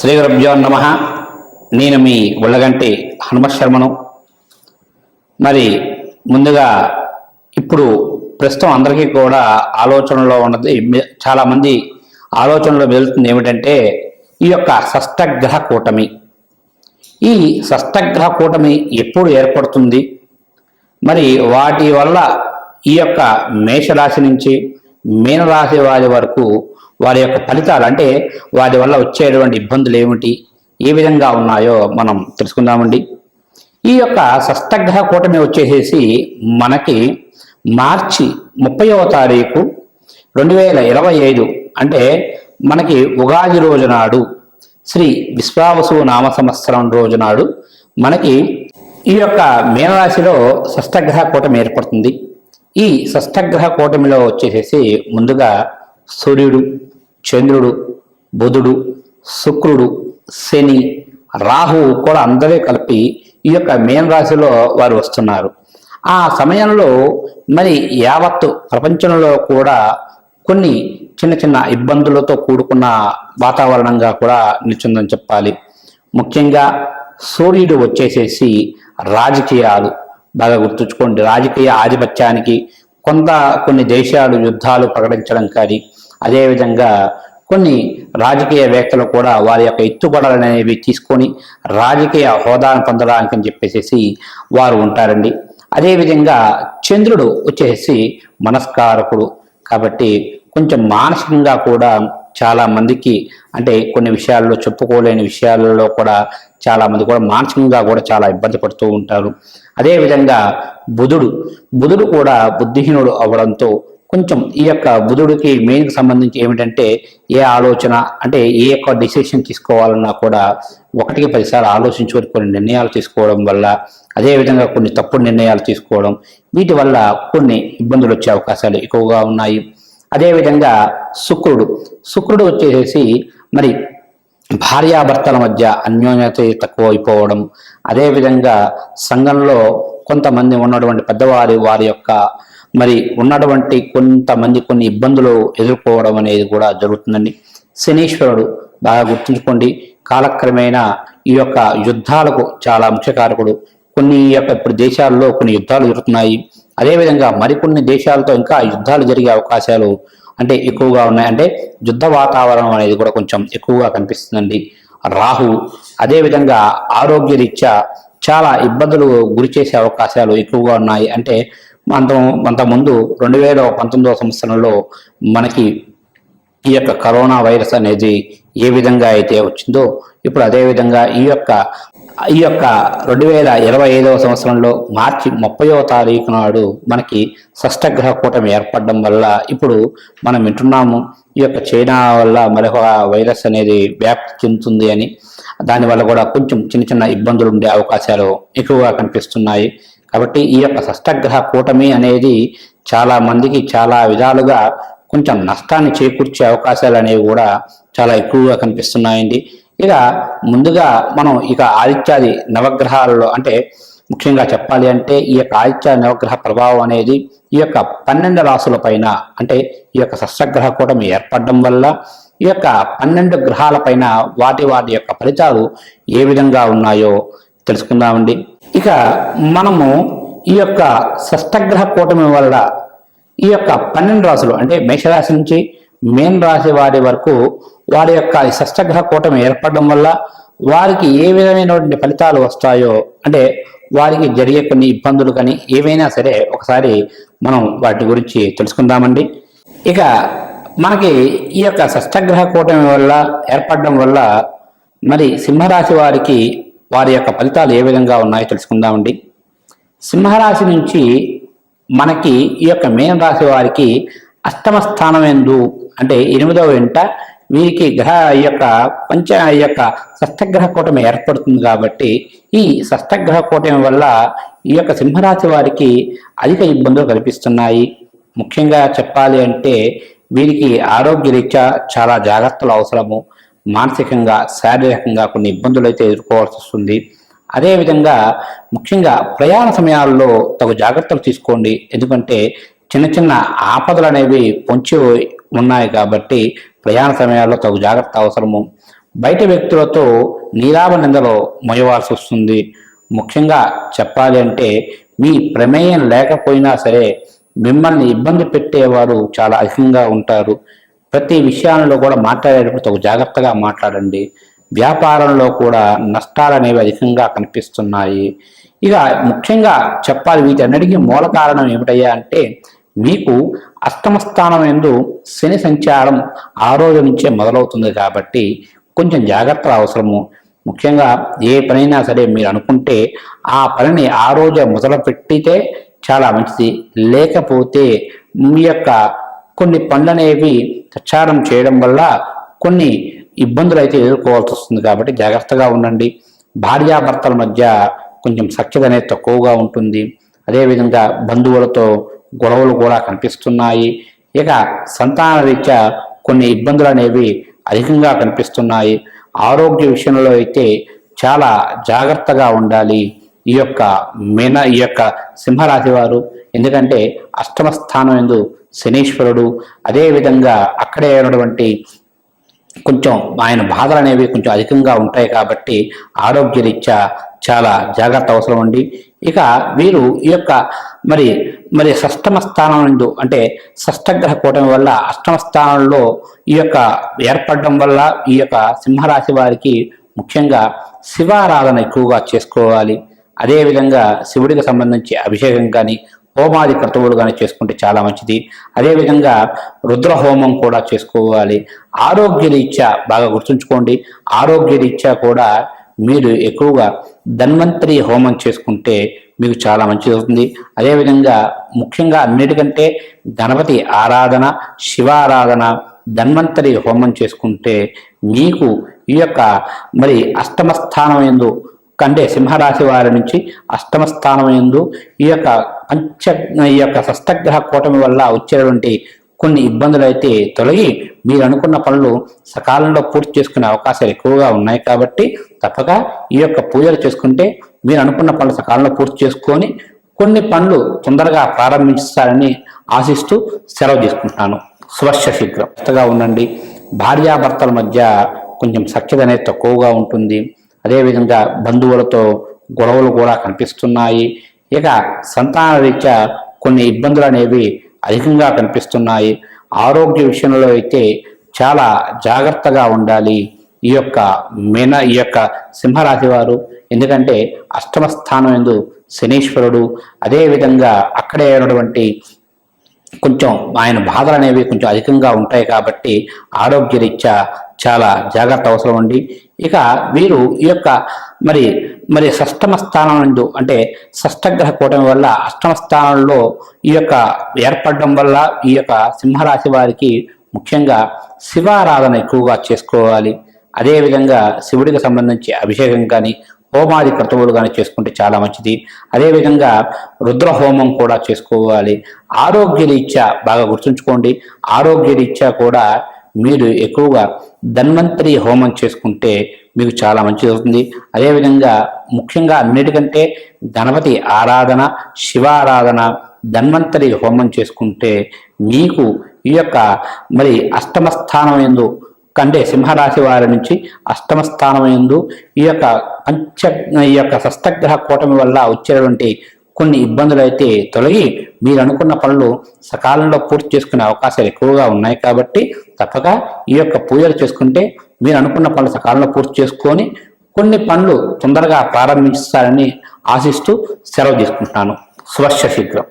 శ్రీ గురుభ్యో నమః. నేను మీ ఉళ్ళగంటి హనుమత్ శర్మను. మరి ముందుగా ఇప్పుడు ప్రస్తుతం అందరికీ కూడా ఆలోచనలో ఉన్నది, చాలామంది ఆలోచనలో వెళ్తుంది ఏమిటంటే ఈ యొక్క షష్టగ్రహ కూటమి. ఈ షష్టగ్రహ కూటమి ఎప్పుడు ఏర్పడుతుంది, మరి వాటి వల్ల ఈ యొక్క మేషరాశి నుంచి మీనరాశి వారి వరకు వారి యొక్క ఫలితాలు, అంటే వాటి వల్ల వచ్చేటువంటి ఇబ్బందులు ఏమిటి, ఏ విధంగా ఉన్నాయో మనం తెలుసుకుందామండి. ఈ యొక్క షష్టగ్రహ కూటమి వచ్చేసేసి మనకి మార్చి 30వ తారీఖు 2025, అంటే మనకి ఉగాది రోజు నాడు, శ్రీ విశ్వావసు నామ సంవత్సరం రోజు నాడు మనకి ఈ యొక్క మీనరాశిలో షష్టగ్రహ కూటమి ఏర్పడుతుంది. ఈ షష్టగ్రహ కూటమిలో వచ్చేసేసి ముందుగా సూర్యుడు, చంద్రుడు, బుధుడు, శుక్రుడు, శని, రాహువు కూడా అందరే కలిపి ఈ యొక్క మీనరాశిలో వారు వస్తున్నారు. ఆ సమయంలో మరి యావత్తు ప్రపంచంలో కూడా కొన్ని చిన్న చిన్న ఇబ్బందులతో కూడుకున్న వాతావరణంగా కూడా నిలిచిందని చెప్పాలి. ముఖ్యంగా సూర్యుడు వచ్చేసేసి రాజకీయాలు, బాగా గుర్తుంచుకోండి, రాజకీయ ఆధిపత్యానికి కొన్ని దేశాలు యుద్ధాలు ప్రకటించడం కానీ, అదేవిధంగా కొన్ని రాజకీయవేత్తలు కూడా వారి యొక్క ఎత్తుగడలు అనేవి తీసుకొని రాజకీయ హోదాను పొందడానికి అని చెప్పేసి వారు ఉంటారండి. అదేవిధంగా చంద్రుడు వచ్చేసి మనస్కారకుడు కాబట్టి కొంచెం మానసికంగా కూడా చాలా మందికి, అంటే కొన్ని విషయాల్లో చెప్పుకోలేని విషయాలలో కూడా చాలా మంది కూడా మానసికంగా కూడా చాలా ఇబ్బంది పడుతూ ఉంటారు. అదేవిధంగా బుధుడు కూడా బుద్ధిహీనుడు అవ్వడంతో కొంచెం ఈ యొక్క బుధుడికి మెయిన్కి సంబంధించి ఏమిటంటే ఏ ఆలోచన, అంటే ఏ యొక్క డిసిషన్ తీసుకోవాలన్నా కూడా 1కి 10 సార్లు ఆలోచించుకొని కొన్ని నిర్ణయాలు తీసుకోవడం వల్ల, అదేవిధంగా కొన్ని తప్పుడు నిర్ణయాలు తీసుకోవడం, వీటి వల్ల కొన్ని ఇబ్బందులు వచ్చే అవకాశాలు ఎక్కువగా ఉన్నాయి. అదేవిధంగా శుక్రుడు వచ్చేసి మరి భార్యాభర్తల మధ్య అన్యోన్యత తక్కువ అయిపోవడం, అదేవిధంగా సంఘంలో కొంతమంది ఉన్నటువంటి పెద్దవారి వారి యొక్క మరి ఉన్నటువంటి కొంతమంది కొన్ని ఇబ్బందులు ఎదుర్కోవడం అనేది కూడా జరుగుతుందండి. శనీశ్వరుడు బాగా గుర్తుంచుకోండి, కాలక్రమేణా ఈ యొక్క యుద్ధాలకు చాలా ముఖ్యకారకుడు. కొన్ని యొక్క ఇప్పుడు దేశాల్లో కొన్ని యుద్ధాలు జరుగుతున్నాయి. అదేవిధంగా మరికొన్ని దేశాలతో ఇంకా యుద్ధాలు జరిగే అవకాశాలు అంటే ఎక్కువగా ఉన్నాయి. అంటే యుద్ధ వాతావరణం అనేది కూడా కొంచెం ఎక్కువగా కనిపిస్తుందండి. రాహు అదేవిధంగా ఆరోగ్యరీత్యా చాలా ఇబ్బందులు గురి చేసే అవకాశాలు ఎక్కువగా ఉన్నాయి. అంటే అంతకుముందు 2019వ సంవత్సరంలో మనకి ఈ యొక్క కరోనా వైరస్ అనేది ఏ విధంగా అయితే వచ్చిందో, ఇప్పుడు అదేవిధంగా ఈ యొక్క 2025వ సంవత్సరంలో మార్చి 30వ తారీఖు నాడు మనకి షష్టగ్రహ కూటమి ఏర్పడడం వల్ల ఇప్పుడు మనం వింటున్నాము ఈ యొక్క చైనా వల్ల మరొక వైరస్ అనేది వ్యాప్తి చెందుతుంది అని. దానివల్ల కూడా కొంచెం చిన్న చిన్న ఇబ్బందులు ఉండే అవకాశాలు ఎక్కువగా కనిపిస్తున్నాయి. కాబట్టి ఈ యొక్క షష్టగ్రహ కూటమి అనేది చాలా మందికి చాలా విధాలుగా కొంచెం నష్టాన్ని చేకూర్చే అవకాశాలు అనేవి కూడా చాలా ఎక్కువగా కనిపిస్తున్నాయండి. ఇక ముందుగా మనం ఆదిత్యాది నవగ్రహాలలో, అంటే ముఖ్యంగా చెప్పాలి అంటే ఈ యొక్క ఆదిత్య నవగ్రహ ప్రభావం అనేది ఈ యొక్క 12 రాశుల పైన, అంటే ఈ యొక్క షష్టగ్రహ కూటమి ఏర్పడడం వల్ల ఈ యొక్క 12 గ్రహాల పైన వాటి యొక్క ఫలితాలు ఏ విధంగా ఉన్నాయో తెలుసుకుందామండి. ఇక మనము ఈ యొక్క షష్టగ్రహ కూటమి వల్ల ఈ యొక్క 12 రాశులు, అంటే మేషరాశి నుంచి మీన రాశి వారి వరకు వారి యొక్క షష్టగ్రహ కూటమి ఏర్పడడం వల్ల వారికి ఏ విధమైనటువంటి ఫలితాలు వస్తాయో, అంటే వారికి జరిగే కొన్ని ఇబ్బందులు కానీ ఏవైనా సరే ఒకసారి మనం వాటి గురించి తెలుసుకుందామండి. ఇక మనకి ఈ యొక్క షష్టగ్రహ కూటమి వల్ల ఏర్పడడం వల్ల మరి సింహరాశి వారికి వారి యొక్క ఫలితాలు ఏ విధంగా ఉన్నాయో తెలుసుకుందామండి. సింహరాశి నుంచి మనకి ఈ యొక్క మీన రాశి వారికి అష్టమ స్థానం ఎందు, అంటే 8వ ఇంట వీరికి ఈ యొక్క షష్టగ్రహ కూటమి ఏర్పడుతుంది. కాబట్టి ఈ షష్టగ్రహ కూటమి వల్ల ఈ యొక్క సింహరాశి వారికి అధిక ఇబ్బందులు కల్పిస్తున్నాయి. ముఖ్యంగా చెప్పాలి అంటే వీరికి ఆరోగ్యరీత్యా చాలా జాగ్రత్తలు అవసరము. మానసికంగా, శారీరకంగా కొన్ని ఇబ్బందులు అయితే ఎదుర్కోవాల్సి వస్తుంది. అదేవిధంగా ముఖ్యంగా ప్రయాణ సమయాల్లో తగు జాగ్రత్తలు తీసుకోండి. ఎందుకంటే చిన్న చిన్న ఆపదలు అనేవి పొంచి ఉన్నాయి కాబట్టి ప్రయాణ సమయాల్లో తగు జాగ్రత్త అవసరము. బయట వ్యక్తులతో నీలాభ నిందలో మొయ్యవలసి వస్తుంది. ముఖ్యంగా చెప్పాలి అంటే మీ ప్రమేయం లేకపోయినా సరే మిమ్మల్ని ఇబ్బంది పెట్టేవారు చాలా అధికంగా ఉంటారు. ప్రతి విషయాల్లో కూడా మాట్లాడేటప్పుడు తగు జాగ్రత్తగా మాట్లాడండి. వ్యాపారంలో కూడా నష్టాలు అనేవి అధికంగా కనిపిస్తున్నాయి. ఇక ముఖ్యంగా చెప్పాలి, వీటన్నిటికీ మూల కారణం ఏమిటయ్యా అంటే మీకు అష్టమ స్థానం యందు శని సంచారం ఆ రోజు నుంచే మొదలవుతుంది కాబట్టి కొంచెం జాగ్రత్త అవసరము. ముఖ్యంగా ఏ పనైనా సరే మీరు అనుకుంటే ఆ పనిని ఆ రోజే మొదలు పెట్టితే చాలా మంచిది. లేకపోతే మీ యొక్క కొన్ని పనులనేవి ప్రచారం చేయడం వల్ల కొన్ని ఇబ్బందులు అయితే ఎదుర్కోవాల్సి వస్తుంది కాబట్టి జాగ్రత్తగా ఉండండి. భార్యాభర్తల మధ్య కొంచెం సఖ్యత అనేది తక్కువగా ఉంటుంది. అదేవిధంగా బంధువులతో గొడవలు కూడా కనిపిస్తున్నాయి. ఇక సంతాన రీత్యా కొన్ని ఇబ్బందులు అనేవి అధికంగా కనిపిస్తున్నాయి. ఆరోగ్య విషయంలో అయితే చాలా జాగ్రత్తగా ఉండాలి ఈ యొక్క సింహరాశి వారు. ఎందుకంటే అష్టమ స్థానం యందు శనీశ్వరుడు, అదేవిధంగా అక్కడే ఉన్నటువంటి కొంచెం ఆయన బాధలు అనేవి కొంచెం అధికంగా ఉంటాయి కాబట్టి ఆరోగ్యరీత్యా చాలా జాగ్రత్త అవసరం అండి. ఇక వీరు ఈ యొక్క మరి షష్టమ స్థానం నందు అంటే షష్టగ్రహ కూటమి వల్ల అష్టమ స్థానంలో ఈ యొక్క ఏర్పడడం వల్ల ఈ యొక్క సింహరాశి వారికి ముఖ్యంగా శివారాధన ఎక్కువగా చేసుకోవాలి. అదేవిధంగా శివుడికి సంబంధించి అభిషేకం కానీ హోమాది క్రతువులు కానీ చేసుకుంటే చాలా మంచిది. అదేవిధంగా రుద్ర హోమం కూడా చేసుకోవాలి. ఆరోగ్యరీత్యా బాగా గుర్తుంచుకోండి, ఆరోగ్యరీత్యా కూడా మీరు ఎక్కువగా ధన్వంతరి హోమం చేసుకుంటే మీకు చాలా మంచిది అవుతుంది. అదేవిధంగా ముఖ్యంగా అన్నిటికంటే గణపతి ఆరాధన, శివారాధన, ధన్వంతరి హోమం చేసుకుంటే మీకు ఈ యొక్క అష్టమ స్థానం యందు కంటే సింహరాశి వారి నుంచి అష్టమ స్థానం యందు ఈ యొక్క షష్టగ్రహ కూటమి వల్ల వచ్చేటువంటి కొన్ని ఇబ్బందులు అయితే తొలగి మీరు అనుకున్న పనులు సకాలంలో పూర్తి చేసుకునే అవకాశాలు ఎక్కువగా ఉన్నాయి కాబట్టి తప్పక ఈ యొక్క పూజలు చేసుకుంటే మీరు అనుకున్న పనులు సకాలంలో పూర్తి చేసుకొని కొన్ని పనులు తొందరగా ప్రారంభిస్తారని ఆశిస్తూ సెలవు తీసుకుంటున్నాను. శుభస్య శీఘ్రం ఉండండి. భార్యాభర్తల మధ్య కొంచెం సఖ్యత అనేది తక్కువగా ఉంటుంది. అదేవిధంగా బంధువులతో గొడవలు కూడా కనిపిస్తున్నాయి. ఇక సంతాన రీత్యా కొన్ని ఇబ్బందులు అనేవి అధికంగా కనిపిస్తున్నాయి. ఆరోగ్య విషయంలో అయితే చాలా జాగ్రత్తగా ఉండాలి ఈ యొక్క సింహరాశి వారు. ఎందుకంటే అష్టమ స్థానం యందు శనీశ్వరుడు, అదేవిధంగా అక్కడే ఉన్నటువంటి కొంచెం ఆయన బాధలు అనేవి కొంచెం అధికంగా ఉంటాయి కాబట్టి ఆరోగ్యరీత్యా చాలా జాగ్రత్త అవసరం అండి. ఇక వీరు ఈ యొక్క మరి షష్టమ స్థానం నందు అంటే షష్టగ్రహ కూటమి వల్ల అష్టమ స్థానంలో ఈ యొక్క ఏర్పడడం వల్ల ఈ యొక్క సింహరాశి వారికి ముఖ్యంగా శివారాధన ఎక్కువగా చేసుకోవాలి. అదేవిధంగా శివుడికి సంబంధించి అభిషేకం కానీ హోమాది క్రతువులు కానీ చేసుకుంటే చాలా మంచిది. అదేవిధంగా రుద్ర హోమం కూడా చేసుకోవాలి. ఆరోగ్యరీత్యా బాగా గుర్తుంచుకోండి, ఆరోగ్యరీత్యా కూడా మీరు ఎక్కువగా ధన్వంతరి హోమం చేసుకుంటే మీకు చాలా మంచిది అవుతుంది. అదేవిధంగా ముఖ్యంగా అన్నిటికంటే గణపతి ఆరాధన, శివారాధన, ధన్వంతరి హోమం చేసుకుంటే మీకు ఈ యొక్క అష్టమ స్థానం యందు కంటే సింహరాశి వారి నుంచి అష్టమ స్థానం యందు ఈ యొక్క షష్టగ్రహ కూటమి వల్ల వచ్చేటువంటి కొన్ని ఇబ్బందులు అయితే తొలగి మీరు అనుకున్న పనులు సకాలంలో పూర్తి చేసుకునే అవకాశాలు ఎక్కువగా ఉన్నాయి కాబట్టి తప్పక ఈ యొక్క పూజలు చేసుకుంటే మీరు అనుకున్న పనులు సకాలంలో పూర్తి చేసుకొని కొన్ని పనులు తొందరగా ప్రారంభిస్తారని ఆశిస్తూ సెలవు తీసుకుంటున్నాను. శుభస్య శీఘ్రం.